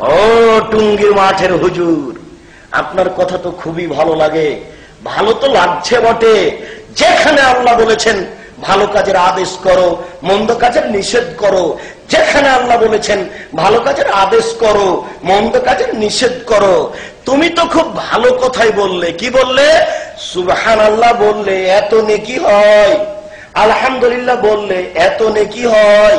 ও টুঙ্গির মাঠের হুজুর, আপনার কথা তো খুবই ভালো লাগে। ভালো তো লাগছে বটে, যেখানে আল্লাহ বলেছেন ভালো কাজের আদেশ করো, মন্দ কাজের নিষেধ করো। যেখানে আল্লাহ বলেছেন ভালো কাজের আদেশ করো, মন্দ কাজের নিষেধ করো। তুমি তো খুব ভালো কথাই বললে। কি বললে? সুবহানাল্লাহ বললে এত নেকি হয়, আলহামদুলিল্লাহ বললে এত নেকি হয়,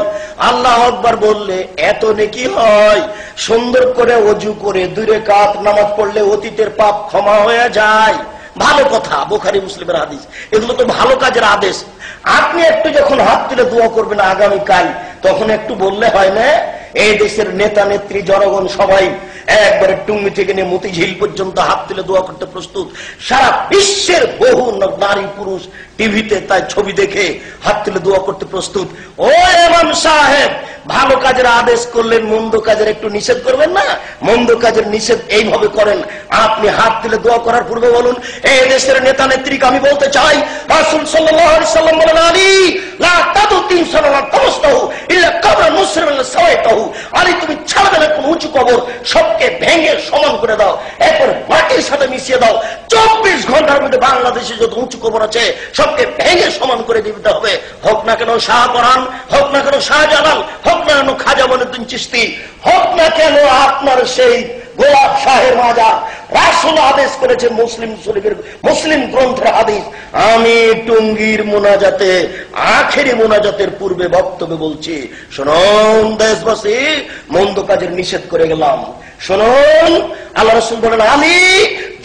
আল্লাহু আকবার বললে এত নেকি হয়, সুন্দর করে ওযু করে 2 রাকাত নামাজ পড়লে অতীতের পাপ ক্ষমা হয়ে যায়। ভালো কথা, বুখারী মুসলিমের হাদিস। এগুলো তো ভালো কাজের আদেশ। আপনি একটু যখন হাত তুলে দোয়া করবেন আগামীকাল, তখন একটু বললে হয় না? এই দেশের নেতা নেত্রী জনগণ সবাই একবারে টুঙ্গি থেকে নিয়ে মতিঝিল পর্যন্ত হাত তুলে দোয়া করতে প্রস্তুত। সারা বিশ্বের বহু নারী পুরুষ টিভিতে তাই ছবি দেখে হাত তুলে দোয়া করতে প্রস্তুত। ও ইমাম সাহেব, ভালো কাজের আদেশ করলেন, মন্দ কাজের একটু নিষেধ করবেন না? মন্দ কাজের নিষেধ এইভাবে করেন। আপনি হাত তুলে দোয়া করার পূর্বে বলুন, এই দেশের নেতা নেত্রীকে আমি বলতে চাই, রাসূল সাল্লাল্লাহু আলাইহি সাল্লাম বলেন, আলী লা তাদুতিন সালাত তামস্তাহু ইল্লা কবর মুসলিমান সাওয়াইতাহু। আলী, তুমি ছাড়বে না কোন উঁচু কবর, সবকে ভেঙে সমান করে দাও, এরপর মাটির সাথে মিশিয়ে দাও। 24 ঘন্টার মধ্যে বাংলাদেশে যত উঁচু কবর আছে সবকে ভেঙে সমান করে দিতে হবে। হোক না কেন শাহপরান, হোক না কেন শাহজালাল, হোক না কেন খাজা মঈনুদ্দিন চিশতি, হোক না কেন আপনার সেই গোলাপ শাহের মাজার। রাসূল আদেশ করেছেন, মুসলিম গ্রন্থের হাদিস। আমি টুঙ্গির মোনাজাতে, আখেরি মোনাজাতের পূর্বে বক্তব্য বলছি, শুনুন দেশবাসী, মন্দ কাজের নিষেধ করে গেলাম। শুনুন, আল্লাহ রাসূল বলেন, আমি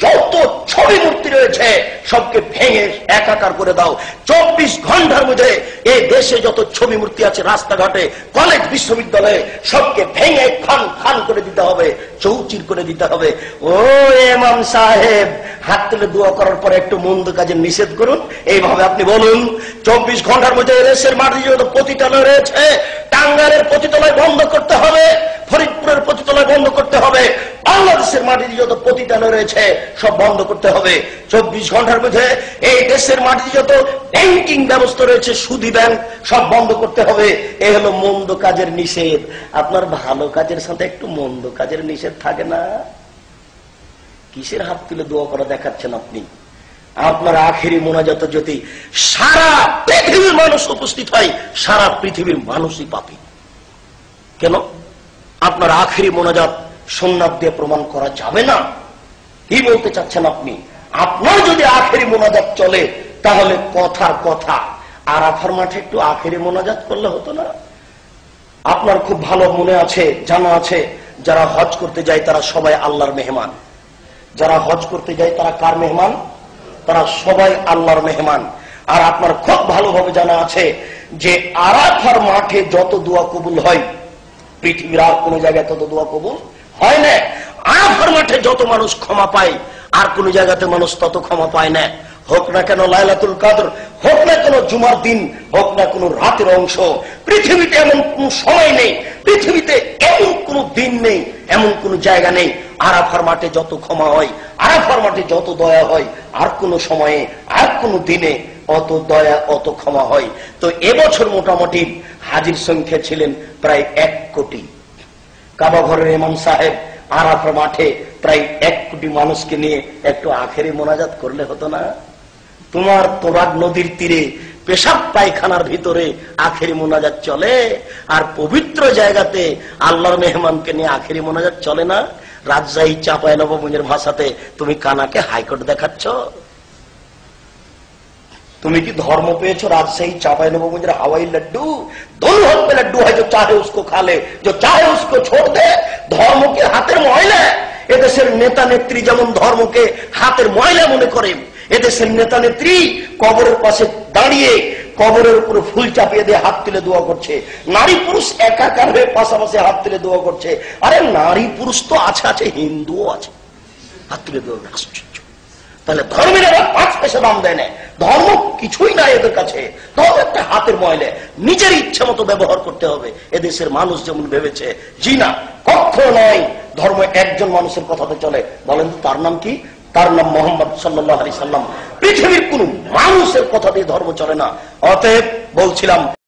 যত ছবি মূর্তি রয়েছে সবকে ভেঙে একাকার করে দাও। 24 ঘন্টার মধ্যে এই দেশে যত ছবি মূর্তি আছে, রাস্তাঘাটে, কলেজ, বিশ্ববিদ্যালয়ে, সবকে ভেঙে খান খান করে দিতে হবে, চৌচির করে দিতে হবে। ও ইমাম সাহেব, হাত তুলে দোয়া করার পরে একটু মন্দ কাজের নিষেধ করুন। এইভাবে আপনি বলুন, 24 ঘন্টার মধ্যে দেশের মাটি যত পতিতালয় রয়েছে, টাঙ্গাইলের পতিতালয় বন্ধ করতে হবে, ফরিদপুরের পতিতালয় বন্ধ করতে হবে, বাংলাদেশের মাটিতে যত পতিতালয় রয়েছে সব বন্ধ করতে হবে। 24 ঘন্টার মধ্যে এই দেশের মাটিতে যত ব্যাংকিং ব্যবস্থা রয়েছে, সুদী ব্যাংক, সব বন্ধ করতে হবে। এই হলো মন্দ কাজের নিষেধ। আপনার ভালো কাজের সাথে একটু মন্দ কাজের নিষেধ থাকে না? কিসের হাত তুলে দোয়া করা দেখাচ্ছেন আপনি? আপনার আখেরি মোনাজাত যদি সারা পৃথিবীর মানুষ উপস্থিত হয়, সারা পৃথিবীর মানুষই পাপী। কেন? আপনার আখেরি মোনাজাত সুন্নাত দিয়ে প্রমাণ করা যাবে না। কি বলতে চাচ্ছেন আপনি? আপনার যদি আখেরি মোনাজাত চলে, তাহলে কথার কথা আরাফার মাঠে একটু আখেরি মোনাজাত করলে হতো না? আপনার খুব ভালো মনে আছে, জানা আছে, যারা হজ করতে যায় তারা সবাই আল্লাহর মেহমান। যারা হজ করতে যায় তারা কার মেহমান? তারা সবাই আল্লাহর মেহমান। আর আপনার খুব ভালোভাবে জানা আছে যে আরাফার মাঠে যত দোয়া কবুল হয়, পৃথিবীর আর কোন জায়গায় তত দোয়া কবুল হয় না। আরাফার মাঠে যত মানুষ ক্ষমা পায়, আর কোন জায়গাতে মানুষ তত ক্ষমা পায় না। হোক না কেন লাইলাতুল কদর, হোক না কেন জুমার দিন, হোক না কোন রাতের অংশ, পৃথিবীতে এমন কোন সময় নেই, পৃথিবীতে এমন কোন দিন নেই, এমন কোন জায়গা নেই। আরাফার মাঠে যত ক্ষমা হয়, আরাফার মাঠে যত দয়া হয়, আর কোন সময়ে, আর কোন দিনে অত দয়া, অত ক্ষমা হয়। তো এবছর মোটামুটি হাজির সংখ্যা ছিলেন প্রায় 1 কোটি। কাবা ঘরের ইমাম সাহেব আরাফার মাঠে প্রায় 1 কোটি মানুষকে নিয়ে একটু আখেরি মোনাজাত করলে হতো না? তোমার তোরাগ নদীর তীরে পেশাব পায়খানার ভিতরে আখেরি মোনাজাত চলে, আর পবিত্র জায়গাতে আল্লাহর মেহমানকে নিয়ে আখেরি মোনাজাত চলে না? রাজশাহী চাঁপাইনবাবগঞ্জের ভাষাতে তুমি কানাকে হাইকোর্ট দেখাচ্ছ? তুমি কি ধর্ম পেয়েছো রাজশাহী चांपाइनबाबगंज हवाई लड्डू? दोनों हाथ में लड्डू है, जो चाहे उसको खा ले, जो चाहे उसको छोड़ दे। धर्म के हाथेर मयला এদেশের নেতা নেত্রী যেমন ধর্মকে হাতের ময়লা মনে করে, এদেশের নেতা নেত্রী কবরের পাশে দাঁড়িয়ে কবরের উপরে ফুল চাপিয়ে দিয়ে হাত তুলে দোয়া করছে। নারী পুরুষ একাকার হয়ে পাশাপাশি হাত তুলে দোয়া করছে। আরে নারী পুরুষ তো আছে, আছে হিন্দুও আছে, হাত তুলে দোয়া করছে। তাহলে ধর্মের 5 পয়সা দাম দেয় না, ধর্ম কিছুই না এদের কাছে। ধর্ম একটা হাতের ময়লা, নিজের ইচ্ছা মতো ব্যবহার করতে হবে। এদেশের মানুষ যেমন ভেবেছে, জি না, কখনো নয়। ধর্ম একজন মানুষের কথাতে চলে। বলেন তো তার নাম কি? তার নাম মোহাম্মদ সাল্লাল্লাহু আলাইহি সাল্লাম। পৃথিবীর কোন মানুষের কথা দিয়ে ধর্ম চলে না। অতএব বলছিলাম,